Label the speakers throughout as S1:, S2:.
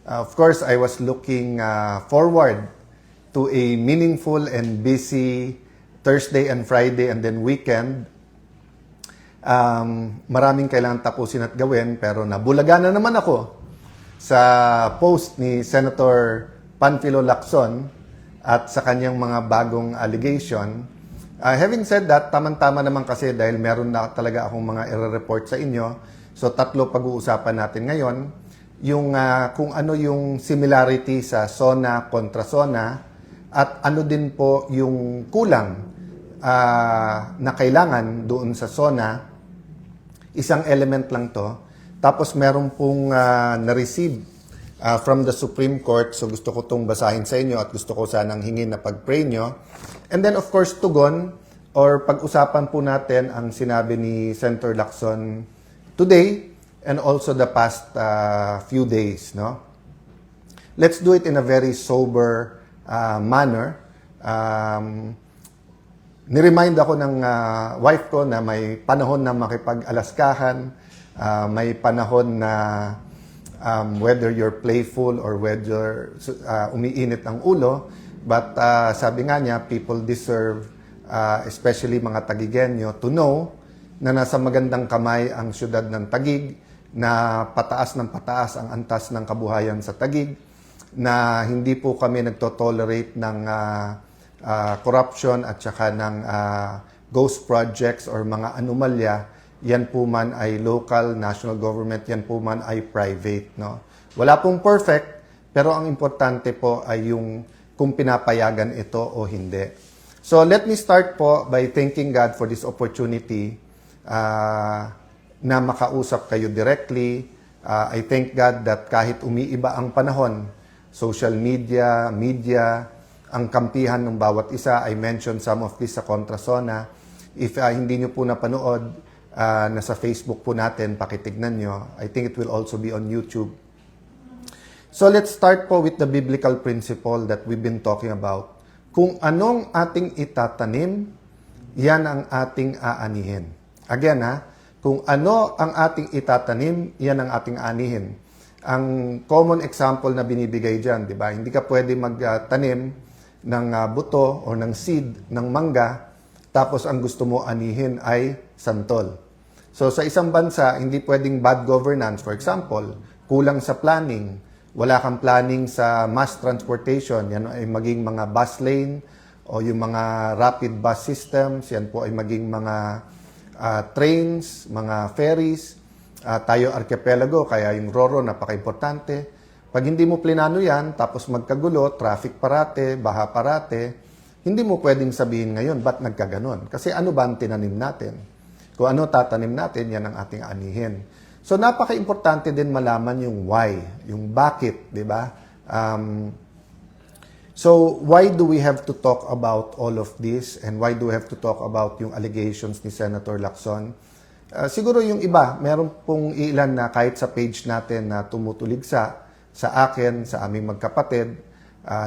S1: Of course, I was looking forward to a meaningful and busy Thursday and Friday and then weekend. Maraming kailangan tapusin at gawin, pero nabulaga na naman ako sa post ni Senator Panfilo Lacson at sa kanyang mga bagong allegation. Having said that, tamang-tama naman kasi dahil meron na talaga akong mga i-report sa inyo. So, 3 pag-uusapan natin ngayon. Yung kung ano yung similarity sa SONA kontra SONA at ano din po yung kulang na kailangan doon sa SONA. Isang element lang to. Tapos meron pong na-receive from the Supreme Court. So gusto ko itong basahin sa inyo at gusto ko sanang hingin na pag-pray nyo. And then of course tugon or pag-usapan po natin ang sinabi ni Senator Lacson today and also the past few days. No? Let's do it in a very sober manner. Niremind ako ng wife ko na may panahon na makipag-alaskahan, may panahon na whether you're playful or whether umiinit ang ulo, but sabi nga niya, people deserve, especially mga Tagigenyo, to know na nasa magandang kamay ang siyudad ng Taguig, na pataas ng pataas ang antas ng kabuhayan sa Taguig, na hindi po kami nagtotolerate ng corruption at saka ng ghost projects or mga anomalya. Yan po man ay local, national government, yan po man ay private. No? Wala pong perfect, pero ang importante po ay yung kung pinapayagan ito o hindi. So let me start po by thanking God for this opportunity na makausap kayo directly. I thank God that kahit umiiba ang panahon, social media, ang kampihan ng bawat isa, I mentioned some of this sa Kontra SONA. If hindi nyo po napanood, nasa Facebook po natin, pakitignan nyo. I think it will also be on YouTube. So let's start po with the biblical principle that we've been talking about. Kung anong ating itatanim, yan ang ating aanihin. Again kung ano ang ating itatanim, yan ang ating aanihin. Ang common example na binibigay dyan, di ba? Hindi ka pwede magtanim ng buto o ng seed ng mangga, tapos ang gusto mo anihin ay santol. So sa isang bansa, hindi pwedeng bad governance. For example, kulang sa planning, wala kang planning sa mass transportation, yan ay maging mga bus lane o yung mga rapid bus systems, yan po ay maging mga trains, mga ferries, tayo archipelago, kaya yung RoRo napaka-importante. Pag hindi mo plinano yan, tapos magkagulo, traffic parate, baha parate, hindi mo pwedeng sabihin ngayon, ba't nagkaganon? Kasi ano ba ang tinanim natin? Kung ano tatanim natin, yan ang ating anihin. So napaka-importante din malaman yung why, yung bakit, di ba? So why do we have to talk about all of this and why do we have to talk about yung allegations ni Senator Lacson? Siguro yung iba, meron pong ilan na kahit sa page natin na tumutuligsa sa akin, sa aming magkapatid,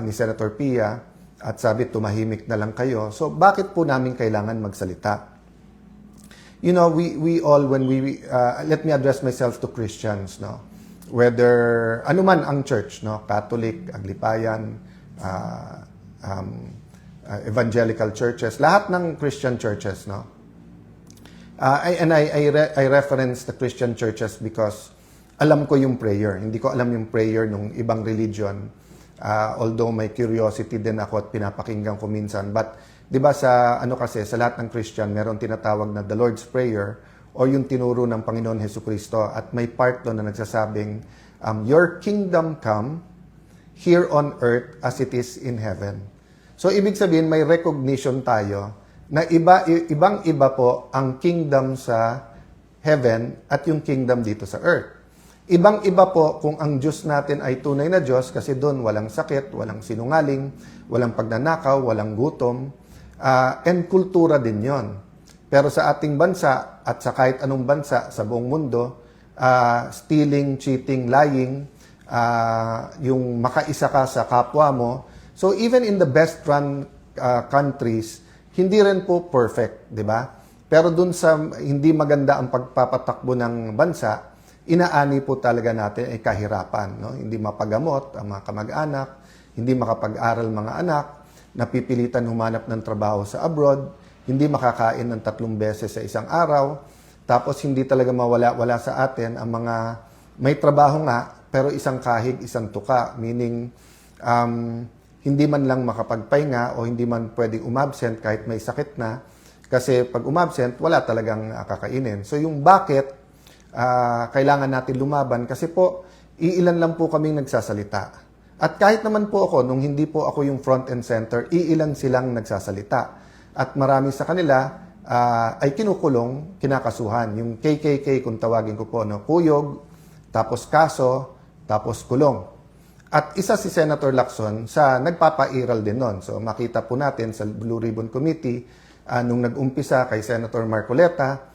S1: ni Senator Pia, at sabi tumahimik na lang kayo. So bakit po namin kailangan magsalita? You know, we all, when let me address myself to Christians, no? Whether, ano man ang church, no? Catholic, Aglipayan, evangelical churches, lahat ng Christian churches, no? I reference the Christian churches because alam ko yung prayer. Hindi ko alam yung prayer ng ibang religion. Although may curiosity din ako at pinapakinggan ko minsan. But, di ba sa lahat ng Christian, meron tinatawag na the Lord's Prayer o yung tinuro ng Panginoon Jesucristo. At may part doon na nagsasabing, your kingdom come here on earth as it is in heaven. So, ibig sabihin, may recognition tayo na ibang-iba po ang kingdom sa heaven at yung kingdom dito sa earth. Ibang-iba po kung ang Diyos natin ay tunay na Diyos kasi doon walang sakit, walang sinungaling, walang pagnanakaw, walang gutom, and kultura din yon. Pero sa ating bansa at sa kahit anong bansa sa buong mundo, stealing, cheating, lying, yung makaisa ka sa kapwa mo. So even in the best run countries, hindi rin po perfect, di ba? Pero dun sa hindi maganda ang pagpapatakbo ng bansa, inaani po talaga natin ay kahirapan. No? Hindi mapagamot ang mga kamag-anak, hindi makapag-aral mga anak, napipilitan humanap ng trabaho sa abroad, hindi makakain ng 3 beses sa isang araw, tapos hindi talaga mawala-wala sa atin ang mga may trabaho nga, pero isang kahig, isang tuka, meaning hindi man lang makapagpahinga o hindi man pwedeng umabsent kahit may sakit na, kasi pag umabsent, wala talagang kakainin. So yung bakit kailangan natin lumaban, kasi po, iilan lang po kaming nagsasalita. At kahit naman po ako, nung hindi po ako yung front and center, iilan silang nagsasalita. At marami sa kanila ay kinukulong, kinakasuhan. Yung KKK, kung tawagin ko po, no? Kuyog, tapos kaso, tapos kulong. At isa si Senator Lacson sa nagpapairal din nun. So makita po natin sa Blue Ribbon Committee, nung nag-umpisa kay Senator Marcoleta,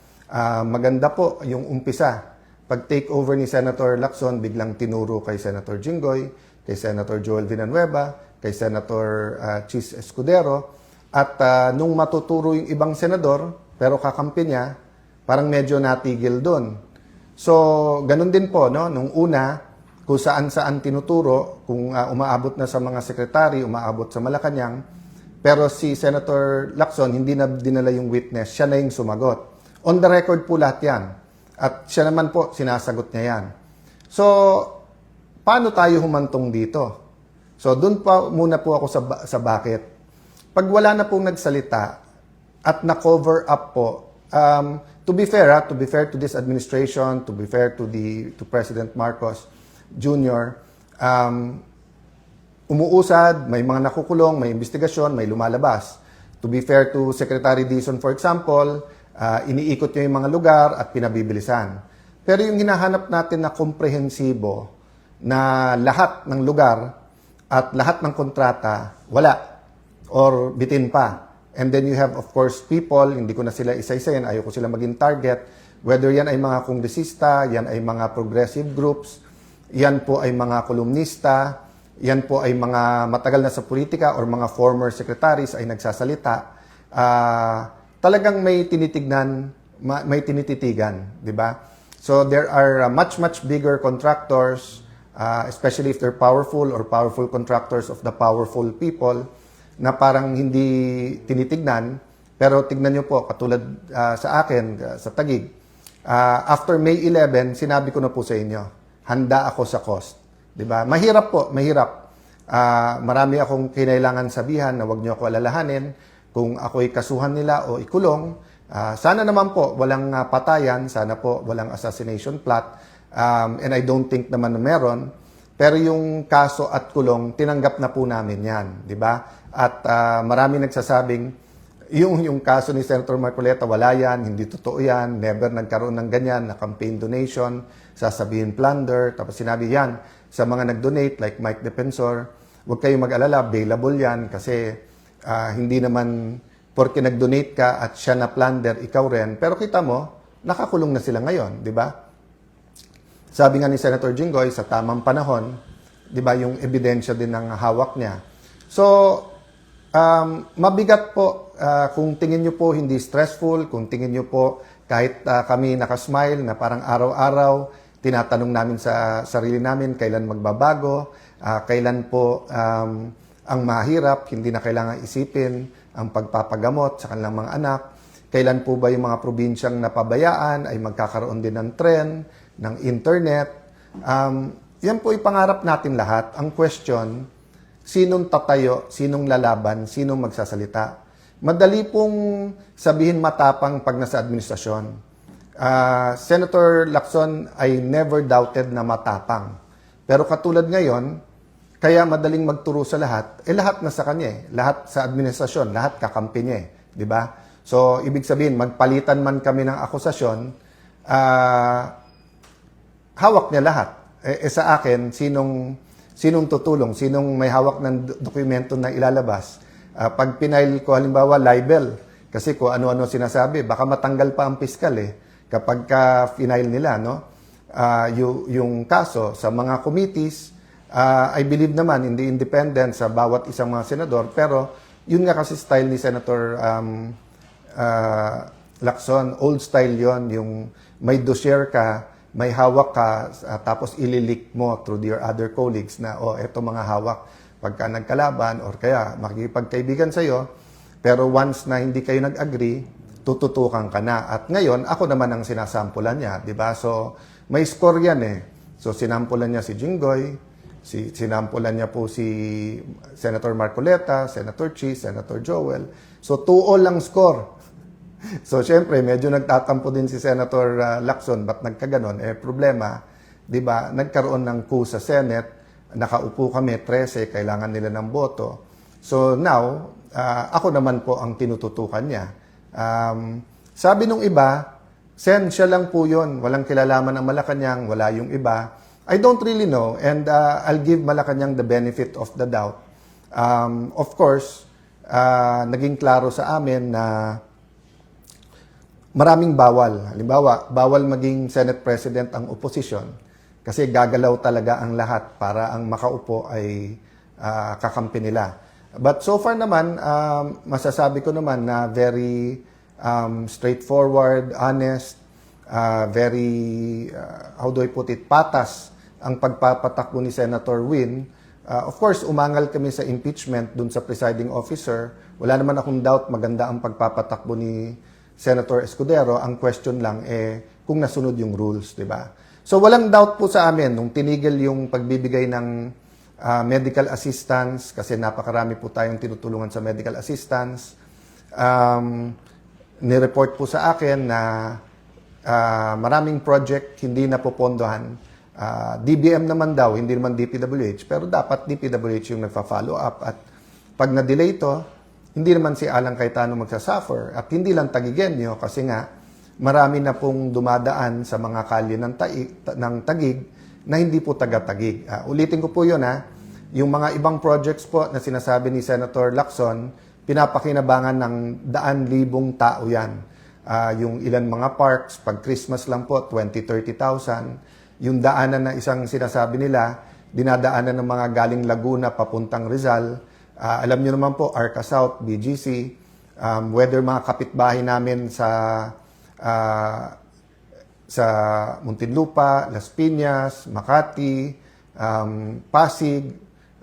S1: maganda po yung umpisa. Pag take over ni Senator Lacson, biglang tinuro kay Senator Jinggoy, kay Senator Joel Villanueva, kay Senator Chis Escudero, at nung matuturo yung ibang senador, pero kakampi niya, parang medyo natigil doon. So, ganun din po, no? Nung una, kung saan-saan tinuturo, kung umaabot na sa mga sekretary, umaabot sa Malacanang, pero si Senator Lacson, hindi na dinala yung witness, siya na yung sumagot. On the record po lahat yan. At siya naman po, sinasagot niya yan. So, paano tayo humantong dito? So, doon pa muna po ako sa bakit. Pag wala na pong nagsalita at na-cover up po, to be fair to this administration, to be fair to President Marcos Jr., umuusad, may mga nakukulong, may investigasyon, may lumalabas. To be fair to Secretary Dizon, for example, iniikot niya yung mga lugar at pinabibilisan. Pero yung hinahanap natin na komprehensibo, na lahat ng lugar at lahat ng kontrata, wala. Or bitin pa. And then you have, of course, people, hindi ko na sila isa-isayin, ayaw ko sila maging target, whether yan ay mga kongresista, yan ay mga progressive groups, yan po ay mga kolumnista, yan po ay mga matagal na sa politika or mga former secretaries ay nagsasalita, talagang may tinitignan, may tinititigan, di ba? So there are much bigger contractors, especially if they're powerful or powerful contractors of the powerful people, na parang hindi tinitignan. Pero tignan nyo po, katulad sa akin, sa Taguig, after May 11, sinabi ko na po sa inyo, handa ako sa cost. Diba? Mahirap po, mahirap. Marami akong kinailangan sabihan na wag nyo ako alalahanin kung ako'y kasuhan nila o ikulong. Sana naman po walang patayan, sana po walang assassination plot, and I don't think naman na meron. Pero yung kaso at kulong, tinanggap na po namin yan, di ba? At marami nagsasabing, yung kaso ni Senator Marcoleta, wala yan, hindi totoo yan, never nagkaroon ng ganyan, na campaign donation, sasabihin plunder, tapos sinabi yan, sa mga nag-donate, like Mike Defensor, huwag kayong mag-alala, bailable yan, kasi hindi naman, porque nag-donate ka at siya na plunder, ikaw rin, pero kita mo, nakakulong na sila ngayon, di ba? Sabi nga ni Senator Jinggoy, sa tamang panahon, di ba, yung ebidensya din ng hawak niya. So, mabigat po kung tingin nyo po hindi stressful, kung tingin nyo po kahit kami nakasmile na parang araw-araw, tinatanong namin sa sarili namin kailan magbabago, kailan po ang mahirap, hindi na kailangan isipin ang pagpapagamot sa kanilang mga anak, kailan po ba yung mga probinsyang napabayaan ay magkakaroon din ng tren, ng internet. Yan po ipangarap natin lahat. Ang question, sinong tatayo, sinong lalaban, sinong magsasalita. Madali pong sabihin matapang pag nasa administrasyon. Senator Lacson, I never doubted na matapang. Pero katulad ngayon, kaya madaling magturo sa lahat, lahat na sa kanya eh. Lahat sa administrasyon, lahat kakampi niya eh. Di ba? So, ibig sabihin, magpalitan man kami ng akusasyon, hawak niya lahat. Sa akin, sinong tutulong, sinong may hawak ng dokumento na ilalabas. Pag pinail ko halimbawa libel, kasi kung ano-ano sinasabi, baka matanggal pa ang piskal eh, kapag ka-finail nila, no? Yung kaso sa mga committees, I believe naman in the independence sa bawat isang mga senador, pero yun nga kasi style ni Senator Lacson, old style yon, yung may dossier ka, may hawak ka, tapos ililik mo through your other colleagues na, eto mga hawak pagka nagkalaban or kaya makikipagkaibigan sa'yo, pero once na hindi kayo nag-agree, tututukan ka na. At ngayon, ako naman ang sinasampulan niya, di ba? So, may score yan eh. So, sinampulan niya si Jinggoy, sinampulan niya po si Senator Marcoleta, Senator Chi, Senator Joel. So, 2-all lang score. So, syempre, medyo nagtatampo din si Senator Lacson. Ba't nagkaganon? Problema, di ba, nagkaroon ng coup sa Senate, nakaupo kami, 13, kailangan nila ng boto. So, now, ako naman po ang tinututukan niya. Sabi nung iba, Sen, siya lang po yun. Walang kilalaman ng Malacanang, wala yung iba. I don't really know, and I'll give Malacanang the benefit of the doubt. Of course, naging klaro sa amin na maraming bawal. Halimbawa, bawal maging Senate President ang opposition kasi gagalaw talaga ang lahat para ang makaupo ay kakampi nila. But so far naman, masasabi ko naman na very straightforward, honest, very, how do I put it, patas ang pagpapatakbo ni Senator Win. Of course, umangal kami sa impeachment dun sa presiding officer. Wala naman akong doubt maganda ang pagpapatakbo ni Senator Escudero. Ang question lang kung nasunod yung rules, di ba? So walang doubt po sa amin nung tinigil yung pagbibigay ng medical assistance kasi napakarami po tayong tinutulungan sa medical assistance. Nireport po sa akin na maraming project hindi napopondohan. DBM naman daw, hindi naman DPWH, pero dapat DPWH yung nagpa-follow up. At pag na-delay ito, hindi naman si Alan Cayetano magsasuffer. At hindi lang Tagigenyo kasi nga marami na pong dumadaan sa mga kalye ng Taguig na hindi po taga-Taguig. Ulitin ko po yun yung mga ibang projects po na sinasabi ni Senator Lacson, pinapakinabangan ng daan-libong tao yan. Yung ilan mga parks, pag Christmas lang po, 20-30,000. Yung daanan na isang sinasabi nila, dinadaanan ng mga galing Laguna papuntang Rizal. Alam niyo naman po, Arca South, BGC, whether mga kapitbahay namin sa Muntinlupa, Las Piñas, Makati, Pasig,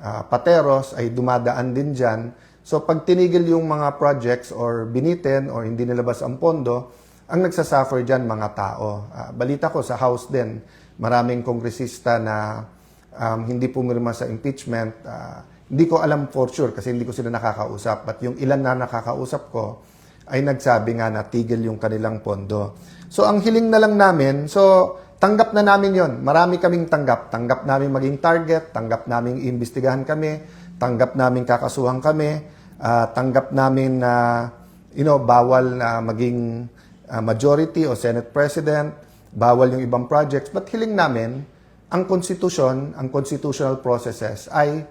S1: Pateros ay dumadaan din dyan. So pag tinigil yung mga projects or binitin or hindi nilabas ang pondo, ang nagsasuffer dyan mga tao. Balita ko sa House din, maraming kongresista na hindi pumirma sa impeachment. Hindi ko alam for sure kasi hindi ko sila nakakausap. But yung ilan na nakakausap ko ay nagsabi nga na tigil yung kanilang pondo. So ang hiling na lang namin, so tanggap na namin yon. Marami kaming tanggap. Tanggap namin maging target, tanggap namin iimbestigahan kami, tanggap namin kakasuhan kami, tanggap namin na bawal na maging majority o Senate President, bawal yung ibang projects. But hiling namin, ang konstitusyon, ang constitutional processes ay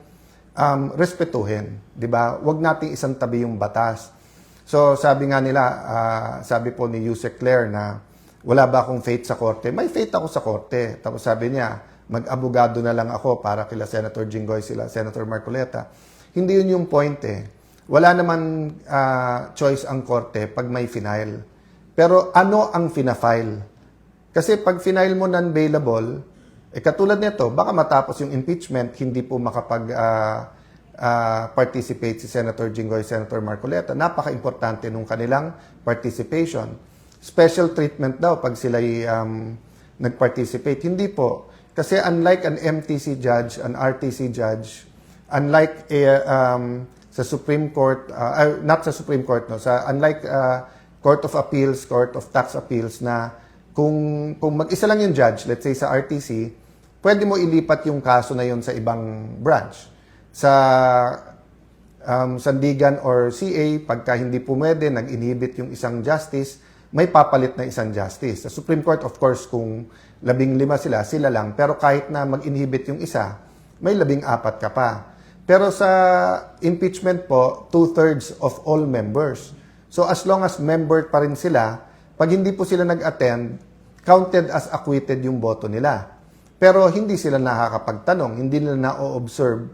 S1: respetuhin, di ba? Huwag nating isang tabi yung batas. So, sabi nga nila, sabi po ni Yusek Claire na wala ba akong faith sa korte? May faith ako sa korte. Tapos sabi niya, mag-abogado na lang ako para kila Senator Jinggoy, sila Senator Marcoleta. Hindi yun yung point Wala naman choice ang korte pag may final. Pero ano ang fina-file? Kasi pag final mo non-bailable, katulad nito, baka matapos yung impeachment, hindi po participate si Senator Jinggoy, Senator Marcoleta. Napaka-importante nung kanilang participation. Special treatment daw pag sila'y nag-participate. Hindi po. Kasi unlike an MTC judge, an RTC judge, unlike sa Supreme Court, not sa Supreme Court, unlike Court of Appeals, Court of Tax Appeals na kung mag-isa lang yung judge, let's say sa RTC, pwede mo ilipat yung kaso na yun sa ibang branch. Sa Sandigan or CA, pagka hindi pumwede, nag-inhibit yung isang justice, may papalit na isang justice. Sa Supreme Court, of course, kung 15 sila lang. Pero kahit na mag-inhibit yung isa, may 14 ka pa. Pero sa impeachment po, 2/3 of all members. So as long as member pa rin sila, pag hindi po sila nag-attend, counted as acquitted yung boto nila. Pero hindi sila nakakapagtanong, hindi nila na-observe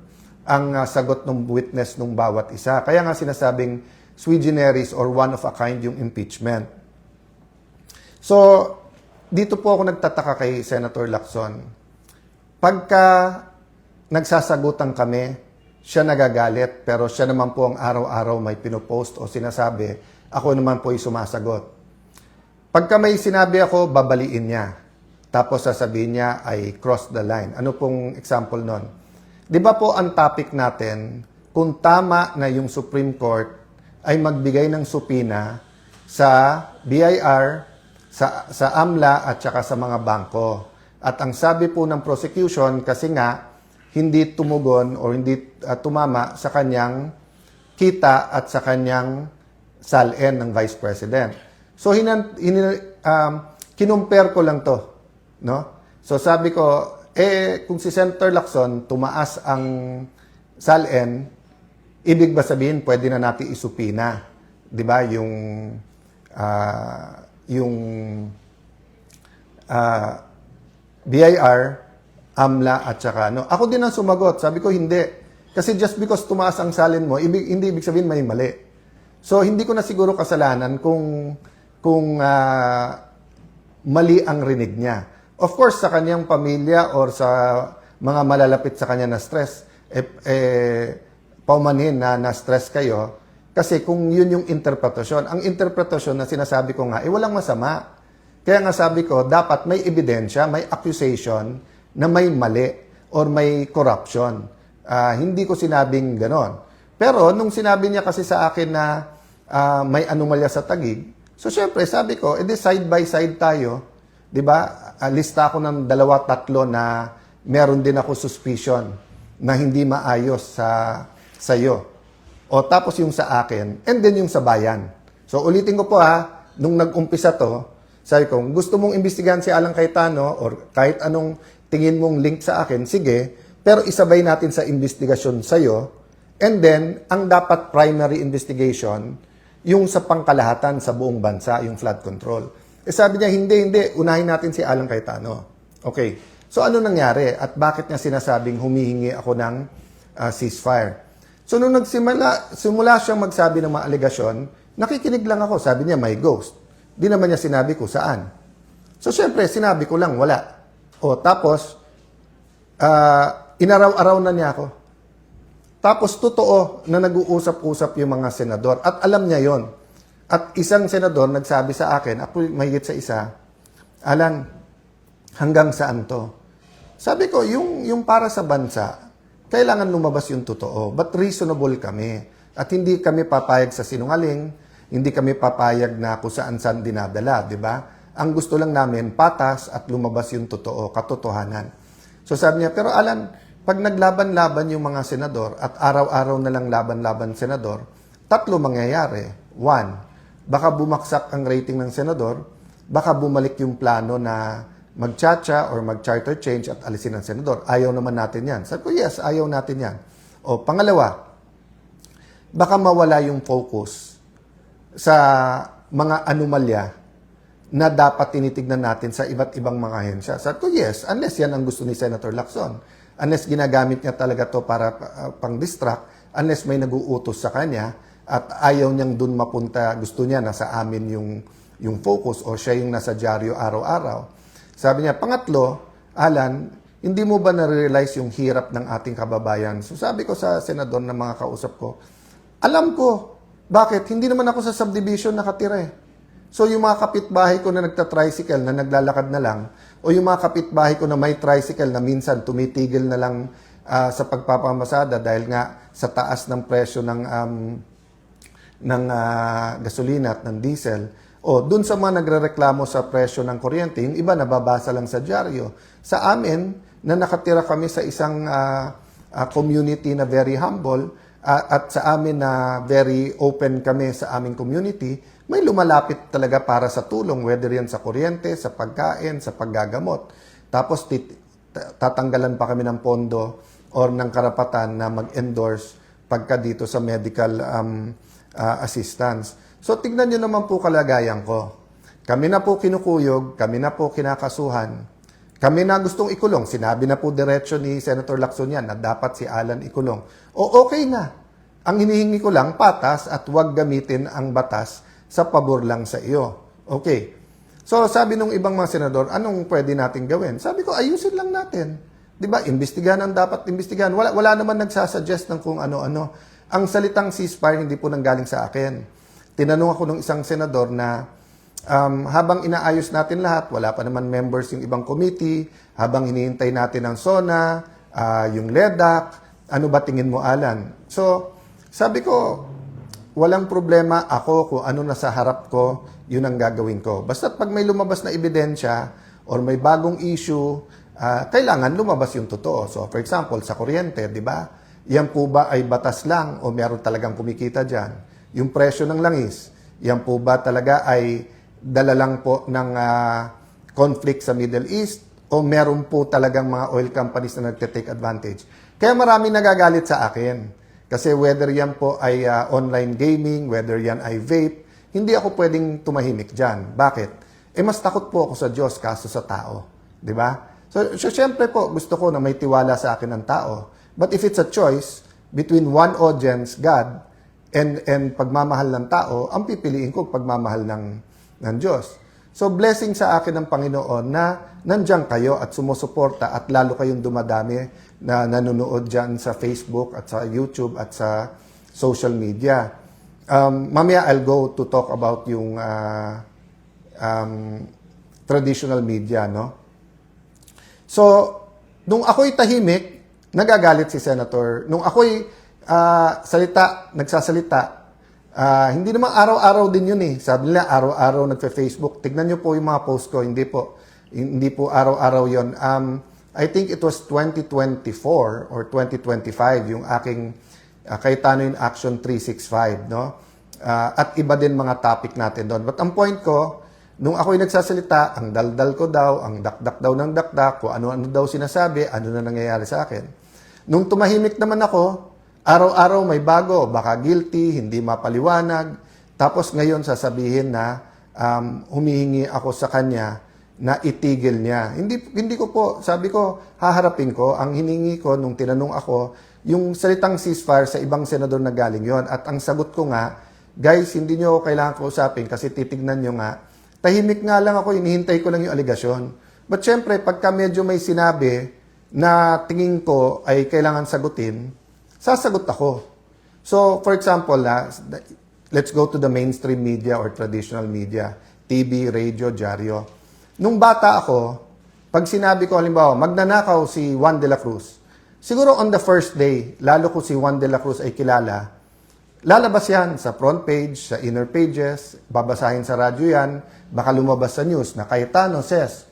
S1: ang sagot ng witness ng bawat isa. Kaya nga sinasabing sui generis or one of a kind yung impeachment. So, dito po ako nagtataka kay Senator Lacson. Pagka nagsasagutan kami, siya nagagalit, pero siya naman po ang araw-araw may pinopost o sinasabi, ako naman po ay sumasagot. Pagka may sinabi ako, babaliin niya. Tapos sasabihin niya ay cross the line. Ano pong example nun? Di ba po ang topic natin, kung tama na yung Supreme Court ay magbigay ng supina sa BIR, sa AMLA at saka sa mga bangko. At ang sabi po ng prosecution, kasi nga, hindi tumugon o hindi tumama sa kanyang kita at sa kanyang SALN ng Vice President. So, kinumpare ko lang to. No? So, sabi ko, kung si Senator Lacson tumaas ang SALN, ibig ba sabihin, pwede na natin isupina. Di ba? Yung BIR, AMLA at saka ano. Ako din ang sumagot. Sabi ko, hindi. Kasi just because tumaas ang salin mo, hindi ibig sabihin may mali. So, hindi ko na siguro kasalanan kung mali ang rinig niya. Of course, sa kanyang pamilya or sa mga malalapit sa kanya na stress, paumanhin na na-stress kayo. Kasi kung yun yung interpretasyon, ang interpretasyon na sinasabi ko nga, walang masama. Kaya nga sabi ko, dapat may ebidensya, may accusation na may mali or may corruption. Hindi ko sinabing ganon. Pero nung sinabi niya kasi sa akin na may anomalya sa Taguig, so syempre sabi ko, edi side by side tayo. Di ba? Lista ako ng 2-3 na meron din ako suspicion na hindi maayos sa iyo. O tapos yung sa akin, and then yung sa bayan. So ulitin ko po nung nag-umpisa to, sabi ko, gusto mong imbestigahan si Alan Cayetano or kahit anong tingin mong link sa akin, sige, pero isabay natin sa investigasyon sa'yo, and then, ang dapat primary investigation, yung sa pangkalahatan sa buong bansa, yung flood control. Sabi niya, hindi, unahin natin si Alan Cayetano. Okay, so ano nangyari at bakit niya sinasabing humihingi ako ng ceasefire? So, nung simula siyang magsabi ng mga alegasyon, nakikinig lang ako. Sabi niya, may ghost. Di naman niya sinabi ko saan. So, syempre, sinabi ko lang, wala. O, tapos, inaraw-araw na niya ako. Tapos, totoo na nag-uusap-usap yung mga senador. At alam niya yon. At isang senador nagsabi sa akin, ako mahigit sa isa, Alan, hanggang saan to? Sabi ko, yung para sa bansa, kailangan lumabas yung totoo. But reasonable kami. At hindi kami papayag sa sinungaling, hindi kami papayag na kung saan-saan dinadala, di ba? Ang gusto lang namin, patas at lumabas yung totoo, katotohanan. So sabi niya, pero Alan, pag naglaban-laban yung mga senador at araw-araw na lang laban-laban senador, 3 mangyayari. 1, baka bumaksak ang rating ng senador, baka bumalik yung plano na mag-chacha or mag-charter change at alisin ng senador. Ayaw naman natin yan. Sabi ko, yes, ayaw natin yan. O, pangalawa, baka mawala yung focus sa mga anomalya na dapat tinitignan natin sa iba't ibang mga ahensya. Sabi ko, yes, unless yan ang gusto ni Senator Lacson. Unless ginagamit niya talaga to para pang-distract, unless may nag-uutos sa kanya at ayaw niyang dun mapunta, gusto niya nasa amin yung focus o siya yung nasa dyaryo araw-araw. Sabi niya, pangatlo, Alan, hindi mo ba na-realize yung hirap ng ating kababayan? So sabi ko sa senador na mga kausap ko, alam ko, bakit? Hindi naman ako sa subdivision nakatira eh. So yung mga kapitbahay ko na nagta-tricycle na naglalakad na lang, o yung mga kapitbahay ko na may tricycle na minsan tumitigil na lang sa pagpapamasada dahil nga sa taas ng presyo ng gasolina at ng diesel, o dun sa mga nagrereklamo sa presyo ng kuryente, yung iba nababasa lang sa dyaryo. Sa amin, na nakatira kami sa isang community na very humble, at sa amin na very open kami sa aming community, may lumalapit talaga para sa tulong, whether yan sa kuryente, sa pagkain, sa paggagamot. Tapos tatanggalan pa kami ng pondo or ng karapatan na mag-endorse pagka dito sa medical assistance. So, tignan nyo naman po kalagayan ko. Kami na po kinukuyog, kami na po kinakasuhan, kami na gustong ikulong. Sinabi na po diretso ni Senator Lacson yan na dapat si Alan ikulong. O okay na. Ang hinihingi ko lang, patas at huwag gamitin ang batas sa pabor lang sa iyo. Okay. So sabi nung ibang mga senador, anong pwede natin gawin? Sabi ko, ayusin lang natin. 'Di ba? Imbestigahan ang dapat imbestigahan. Wala naman nagsasuggest ng kung ano-ano. Ang salitang ceasefire hindi po nanggaling sa akin. Tinanong ako ng isang senador na habang inaayos natin lahat, wala pa naman members yung ibang committee, habang hinihintay natin ang SONA, yung LEDAC, ano ba tingin mo, Alan? So, sabi ko, walang problema ako kung ano nasa harap ko, yun ang gagawin ko. Basta pag may lumabas na ebidensya or may bagong issue, kailangan lumabas yung totoo. So, for example, sa kuryente, di ba? Yan po ba ay batas lang o meron talagang kumikita dyan? Yung presyo ng langis, yan po ba talaga ay dala lang po ng conflict sa Middle East o meron po talagang mga oil companies na nagte-take advantage? Kaya marami nagagalit sa akin. Kasi whether yan po ay online gaming, whether yan ay vape, hindi ako pwedeng tumahimik dyan. Bakit? Mas takot po ako sa Diyos kaso sa tao. Di ba? So syempre po, gusto ko na may tiwala sa akin ng tao. But if it's a choice between one audience, God, and pagmamahal ng tao, ang pipiliin ko pagmamahal ng Diyos. So blessing sa akin ng Panginoon na nandiyan kayo at sumusuporta at lalo kayong dumadami na nanonood dyan sa Facebook at sa YouTube at sa social media. Mamaya I'll go to talk about yung traditional media, no? So, nung ako'y tahimik, nagagalit si Senator. Nung ako'y nagsasalita, hindi naman araw-araw din yun eh. Sabi nila, araw-araw nagfe-Facebook. Tignan nyo po yung mga post ko. Hindi po araw-araw yun. I think it was 2024 or 2025 yung aking Cayetano in Action 365, no? At iba din mga topic natin doon. But ang point ko, nung ako'y nagsasalita, ang daldal ko daw, ang dakdak daw ng dakdak, kung ano-ano daw sinasabi, ano na nangyayari sa akin. Nung tumahimik naman ako, araw-araw may bago, baka guilty, hindi mapaliwanag. Tapos ngayon sasabihin na humihingi ako sa kanya na itigil niya. Hindi ko po, sabi ko, haharapin ko. Ang hiningi ko nung tinanong ako, yung salitang ceasefire sa ibang senador na galing yon. At ang sagot ko nga, guys, hindi nyo kailangan kausapin kasi titignan nyo nga. Tahimik nga lang ako, inihintay ko lang yung aligasyon. But syempre, pagka medyo may sinabi na tingin ko ay kailangan sagutin, sasagot ako. So, for example, let's go to the mainstream media or traditional media, TV, radio, dyaryo. Nung bata ako, pag sinabi ko, halimbawa, magnanakaw si Juan de la Cruz, siguro on the first day, lalo ko si Juan de la Cruz ay kilala, lalabas yan sa front page, sa inner pages, babasahin sa radyo yan, baka lumabas sa news na Cayetano says,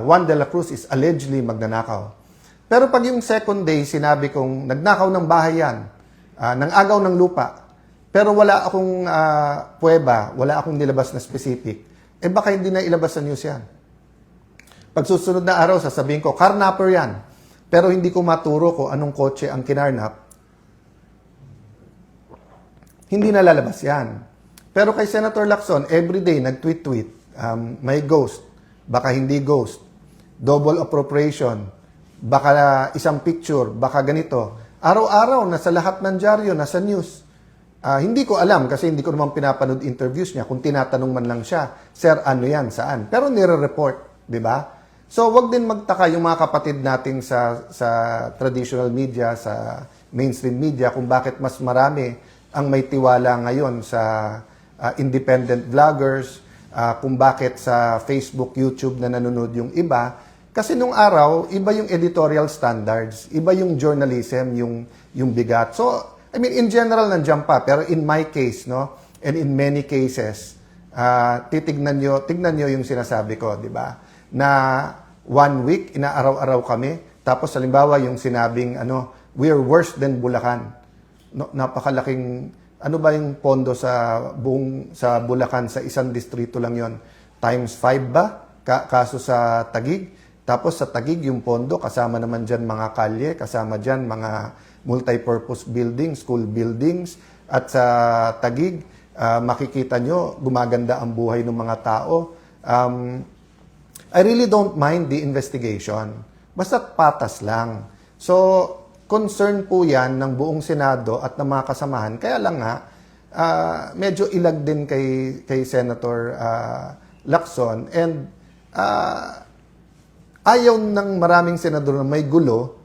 S1: Juan de la Cruz is allegedly magnanakaw. Pero pag yung second day, sinabi kong nagnakaw ng bahay yan, ng agaw ng lupa, pero wala akong puweba, wala akong nilabas na specific, baka hindi na ilabas sa news yan. Pag susunod na araw, sasabihin ko, carnapper yan, pero hindi ko maturo ko anong kotse ang kinarnap, hindi na lalabas yan. Pero kay Senator Lacson, everyday nag-tweet-tweet, may ghost, baka hindi ghost, double appropriation, baka isang picture, baka ganito. Araw-araw, nasa lahat ng dyaryo, nasa news. Hindi ko alam kasi hindi ko naman pinapanood interviews niya kung tinatanong man lang siya, Sir, ano yan, saan? Pero nire-report, di ba? So, wag din magtaka yung mga kapatid nating sa traditional media, sa mainstream media, kung bakit mas marami ang may tiwala ngayon sa independent vloggers, kung bakit sa Facebook, YouTube na nanonood yung iba. Kasi nung araw, iba yung editorial standards, iba yung journalism, yung bigat. So, I mean, in general, nandiyan pa. Pero in my case, no, and in many cases, tignan nyo yung sinasabi ko, di ba? Na 1 week, inaaraw-araw kami. Tapos, halimbawa, yung sinabing, we're worse than Bulacan. No, napakalaking, ano ba yung pondo sa Bulacan, sa isang distrito lang yon, times 5 ba? Kaso sa Taguig. Tapos sa Taguig yung pondo, kasama naman dyan mga kalye, kasama dyan mga multi-purpose buildings, school buildings. At sa Taguig, makikita nyo, gumaganda ang buhay ng mga tao. I really don't mind the investigation. Basta't patas lang. So, concern po yan ng buong Senado at ng mga kasamahan. Kaya lang nga, medyo ilag din kay Senator Lacson, and ayaw ng maraming senador na may gulo.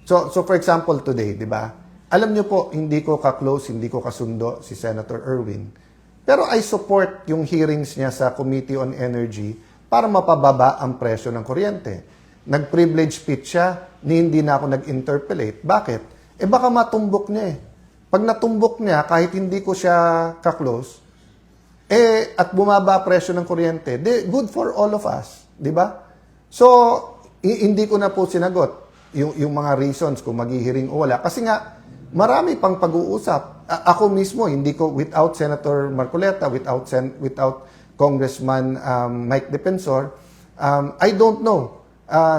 S1: So for example, today, di ba? Alam nyo po, hindi ko ka-close, hindi ko kasundo si Senator Erwin. Pero I support yung hearings niya sa Committee on Energy para mapababa ang presyo ng kuryente. Nag-privilege speech siya, hindi na ako nag-interpellate. Bakit? Baka matumbok niya eh. Pag natumbok niya, kahit hindi ko siya ka-close, at bumaba presyo ng kuryente, good for all of us. Di ba? So, hindi ko na po sinagot yung mga reasons kung maghihiring o wala. Kasi nga, marami pang pag-uusap. Ako mismo, hindi ko, without Senator Marcoleta, without Congressman Mike Defensor, I don't know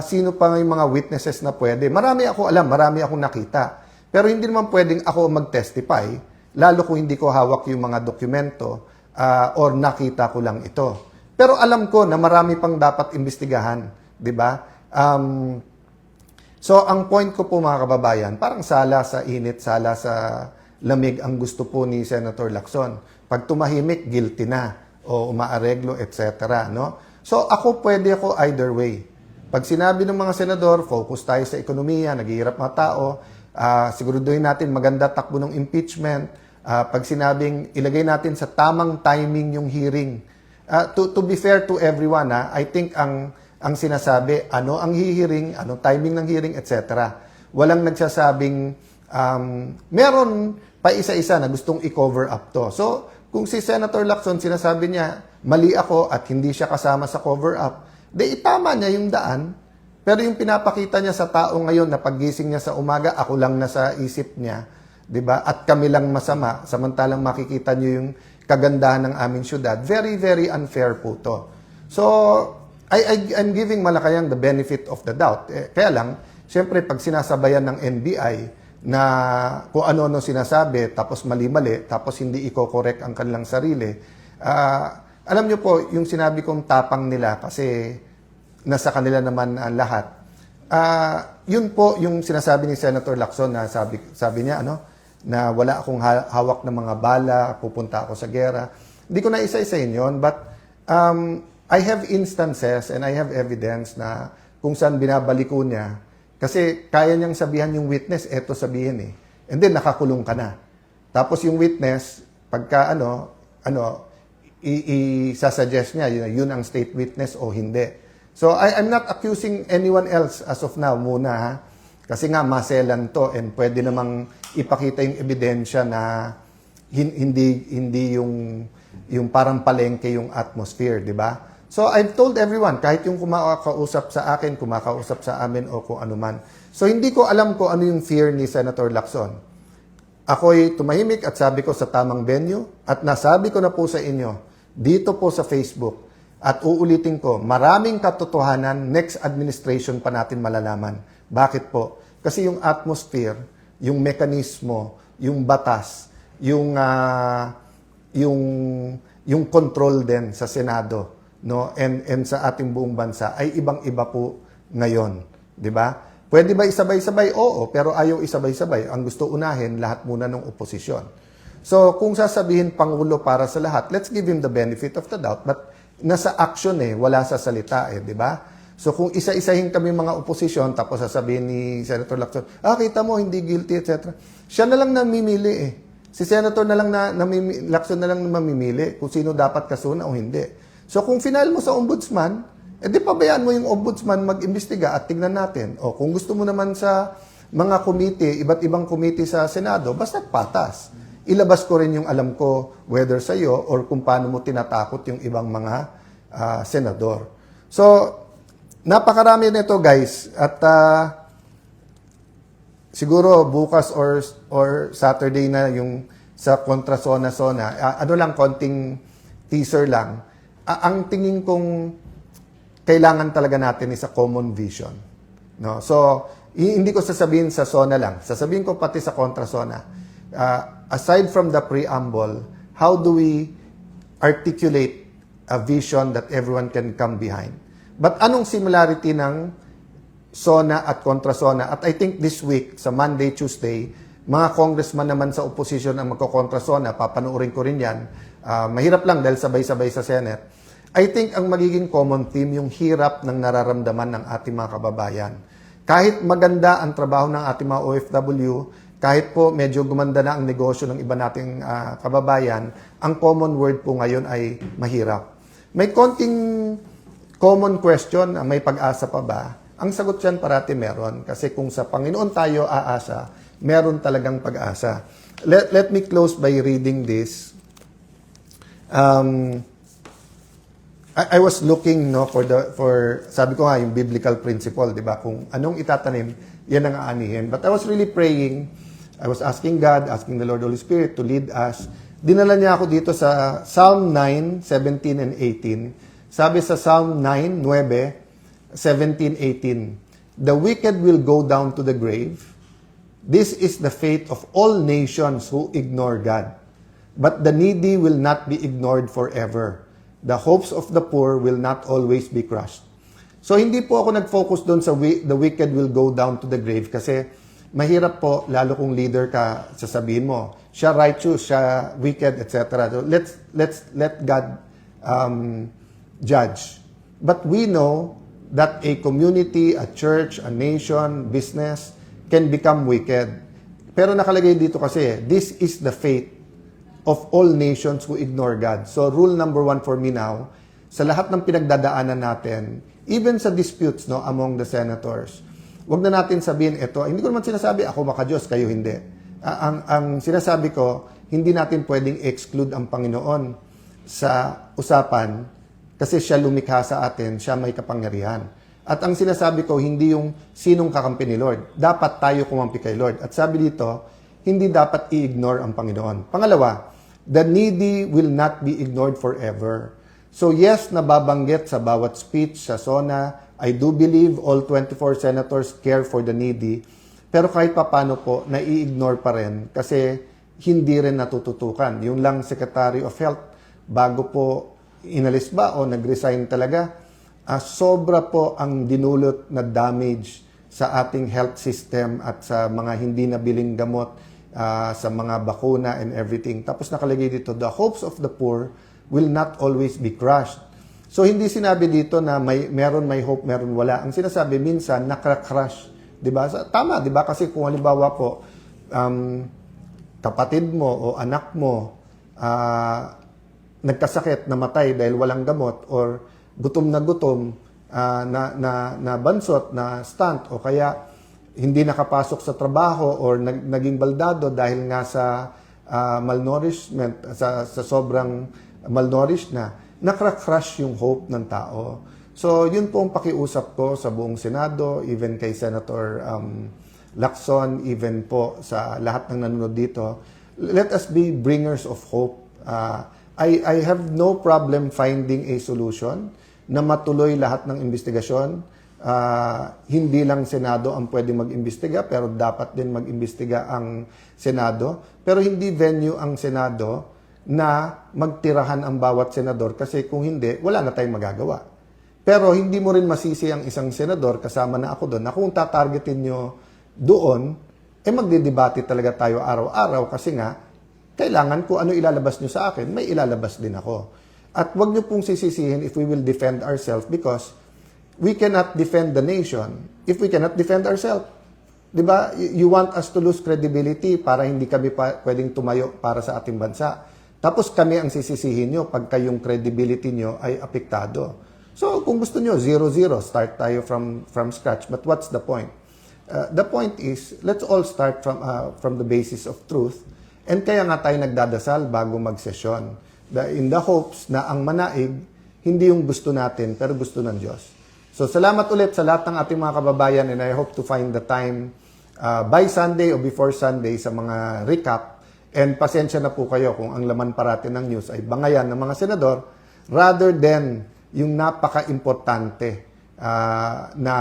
S1: sino pa yung mga witnesses na pwede. Marami ako alam, marami akong nakita. Pero hindi naman pwedeng ako mag-testify, lalo kung hindi ko hawak yung mga dokumento or nakita ko lang ito. Pero alam ko na marami pang dapat imbestigahan, di ba? So, ang point ko po mga kababayan, parang sala sa init, sala sa lamig ang gusto po ni Senator Lacson. Pag tumahimik, guilty na o umaareglo, etc. No? So, pwede ako either way. Pag sinabi ng mga senador, focus tayo sa ekonomiya, naghihirap mga tao, siguraduhin natin maganda takbo ng impeachment. Pag sinabing ilagay natin sa tamang timing yung hearing. To be fair to everyone, I think ang sinasabi, ano ang hihiring, ano timing ng hearing, etc. Walang nagsasabing, meron pa isa-isa na gustong i-cover up to. So, kung si Senator Lacson sinasabi niya, mali ako at hindi siya kasama sa cover up, itama niya yung daan. Pero yung pinapakita niya sa tao ngayon na paggising niya sa umaga, ako lang nasa isip niya, 'di ba? At kami lang masama, samantalang makikita niyo yung kagandahan ng aming syudad. Very, very unfair po to. So, I'm giving Malacanang the benefit of the doubt. Kaya lang, siyempre, pag sinasabayan ng NBI na kung ano-ano sinasabi, tapos mali-mali, tapos hindi i-correct ang kanilang sarili, alam niyo po, yung sinabi kong tapang nila kasi nasa kanila naman ang lahat, yun po yung sinasabi ni Senator Lacson na sabi niya, na wala akong hawak ng mga bala, pupunta ako sa gera. Hindi ko na isa-isahin yun, but I have instances and I have evidence na kung saan binabaliko niya. Kasi kaya niyang sabihan yung witness, eto sabihin eh. And then nakakulong ka na. Tapos yung witness, pagka isasuggest niya, yun ang state witness o hindi. So I'm not accusing anyone else as of now muna ha. Kasi nga maselan to and pwede namang ipakita yung ebidensya na hindi yung parang palengke yung atmosphere, di ba? So, I've told everyone, kahit yung kumakausap sa akin, kumakausap sa amin o kung ano man. So, hindi ko alam kung ano yung fear ni Senator Lacson. Ako'y tumahimik at sabi ko sa tamang venue at nasabi ko na po sa inyo, dito po sa Facebook, at uulitin ko, maraming katotohanan, next administration pa natin malalaman. Bakit po? Kasi yung atmosphere, yung mekanismo, yung batas, yung control din sa Senado, no, and sa ating buong bansa ay ibang-iba po ngayon, 'di ba? Pwede ba isabay-sabay? Oo, pero ayaw isabay-sabay. Ang gusto unahin lahat muna ng oposisyon. So, kung sasabihin pangulo para sa lahat, let's give him the benefit of the doubt, but nasa action wala sa salita 'di ba? So, kung isa-isahin kami mga oposisyon tapos sasabihin ni Senator Lacson, kita mo hindi guilty, etc. Siya na lang namimili Si Senator na lang Lacson na lang mamimili kung sino dapat kasuna o hindi. So kung final mo sa ombudsman, di pabayaan mo yung ombudsman mag-imbestiga at tignan natin. O kung gusto mo naman sa mga committee, iba't ibang committee sa Senado, basta't patas. Ilabas ko rin yung alam ko whether sa iyo or kung paano mo tinatakot yung ibang mga senador. So, napakarami nito guys. At siguro bukas or Saturday na yung sa kontra zona-zona. Konting teaser lang. Ang tingin kong kailangan talaga natin is a common vision. No? So, hindi ko sasabihin sa zona lang. Sasabihin ko pati sa kontra zona. Aside from the preamble, how do we articulate a vision that everyone can come behind? But anong similarity ng zona at kontra zona? At I think this week, sa Monday, Tuesday, mga congressman naman sa opposition ang magko-kontra zona, papanoorin ko rin yan. Mahirap lang dahil sabay-sabay sa Senate. I think ang magiging common theme, yung hirap ng nararamdaman ng ating mga kababayan. Kahit maganda ang trabaho ng ating mga OFW, kahit po medyo gumanda na ang negosyo ng iba nating kababayan, ang common word po ngayon ay mahirap. May konting common question, may pag-asa pa ba? Ang sagot dyan parati meron. Kasi kung sa Panginoon tayo aasa, meron talagang pag-asa. Let me close by reading this. I was looking for sabi ko nga yung biblical principle, 'di ba? Kung anong itatanim, yan ang aanihin. But I was really praying. I was asking God, asking the Lord Holy Spirit to lead us. Dinala niya ako dito sa Psalm 9, 17 and 18. Sabi sa Psalm 9, 9, 17, 18, "The wicked will go down to the grave. This is the fate of all nations who ignore God. But the needy will not be ignored forever. The hopes of the poor will not always be crushed." So hindi po ako nag-focus doon sa the wicked will go down to the grave kasi mahirap po, lalo kung leader ka, sasabihin mo, siya righteous, siya wicked, etc. So let God judge. But we know that a community, a church, a nation, business can become wicked. Pero nakalagay dito kasi, this is the fate of all nations who ignore God. So rule number 1 for me now, sa lahat ng pinagdadaanan natin, even sa disputes among the senators, wag na natin sabihin ito, hindi ko naman sinasabi ako makadiyos, kayo hindi. Ang sinasabi ko, hindi natin pwedeng exclude ang Panginoon sa usapan kasi siya lumikha sa atin, siya may kapangyarihan. At ang sinasabi ko, hindi yung sinong kakampi ni Lord. Dapat tayo kumampi kay Lord. At sabi dito, hindi dapat i-ignore ang Panginoon. Pangalawa, the needy will not be ignored forever. So yes, nababanggit sa bawat speech, sa SONA, I do believe all 24 senators care for the needy. Pero kahit papano po, nai-ignore pa rin kasi hindi rin natututukan. Yung lang Secretary of Health, bago po inalis ba o nag-resign talaga, sobra po ang dinulot na damage sa ating health system at sa mga hindi nabiling gamot, sa mga bakuna and everything. Tapos nakalagay dito, the hopes of the poor will not always be crushed. So hindi sinabi dito na meron may hope, meron wala. Ang sinasabi minsan nakra-crush, 'di ba? Tama, 'di ba? Kasi kung halimbawa po kapatid mo o anak mo nagkasakit, namatay dahil walang gamot or gutom na bansot, na stunt o kaya hindi nakapasok sa trabaho or naging baldado dahil nga sa malnourishment, sa sobrang malnourished nakra-crush yung hope ng tao. So, yun po ang pakiusap ko sa buong Senado, even kay Senator Lacson, even po sa lahat ng nanonood dito. Let us be bringers of hope. I have no problem finding a solution na matuloy lahat ng investigasyon. Hindi lang Senado ang pwede mag-imbestiga, pero dapat din mag-imbestiga ang Senado. Pero hindi venue ang Senado na magtirahan ang bawat senador kasi kung hindi, wala na tayong magagawa. Pero hindi mo rin masisi ang isang senador, kasama na ako doon, na kung tatargetin nyo doon, magdidebate talaga tayo araw-araw kasi nga, kailangan kung ano ilalabas nyo sa akin, may ilalabas din ako. At wag nyo pong sisisihin if we will defend ourselves because we cannot defend the nation if we cannot defend ourselves. Diba? You want us to lose credibility para hindi kami pwedeng tumayo para sa ating bansa. Tapos kami ang sisisihin nyo pagka yung credibility nyo ay apektado. So kung gusto nyo, 0-0, start tayo from scratch. But what's the point? The point is, let's all start from the basis of truth. And kaya nga tayo nagdadasal bago magsesyon. In the hopes na ang manaig, hindi yung gusto natin, pero gusto ng Diyos. So salamat ulit sa lahat ng ating mga kababayan and I hope to find the time by Sunday or before Sunday sa mga recap. And pasensya na po kayo kung ang laman parati ng news ay bangayan ng mga senador rather than yung napaka-importante na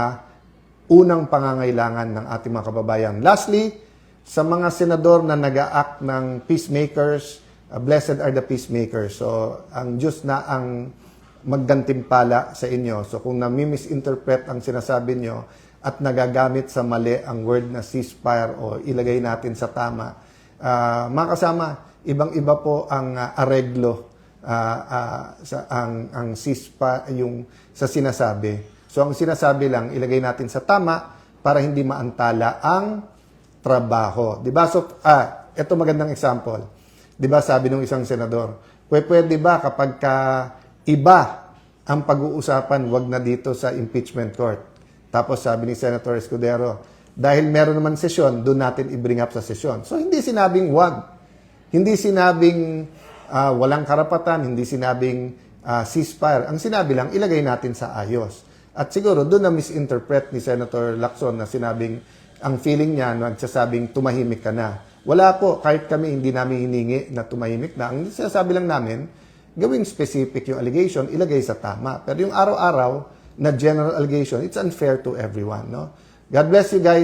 S1: unang pangangailangan ng ating mga kababayan. Lastly, sa mga senador na nag-a-act ng peacemakers, blessed are the peacemakers. So, ang Diyos na ang maggantimpala sa inyo. So, kung nami-misinterpret ang sinasabi nyo at nagagamit sa mali ang word na ceasefire o ilagay natin sa tama, mga kasama, ibang-iba po ang areglo ang yung sa sinasabi. So ang sinasabi lang, ilagay natin sa tama para hindi maantala ang trabaho. 'Di ba? So ito magandang example. 'Di ba sabi ng isang senador, pwede ba kapag iba ang pag-uusapan, wag na dito sa impeachment court. Tapos sabi ni Senator Escudero, dahil meron naman sesyon, doon natin i-bring up sa sesyon. So hindi sinabing wag. Hindi sinabing walang karapatan, hindi sinabing ceasefire. Ang sinabi lang, ilagay natin sa ayos. At siguro doon na misinterpret ni Senator Lacson na sinabing, ang feeling niya, nagsasabing tumahimik ka na. Wala po, kahit kami hindi namin hiningi na tumahimik na. Ang sinasabi lang namin, gawing specific yung allegation, ilagay sa tama. Pero yung araw-araw na general allegation, it's unfair to everyone. No? God bless you guys.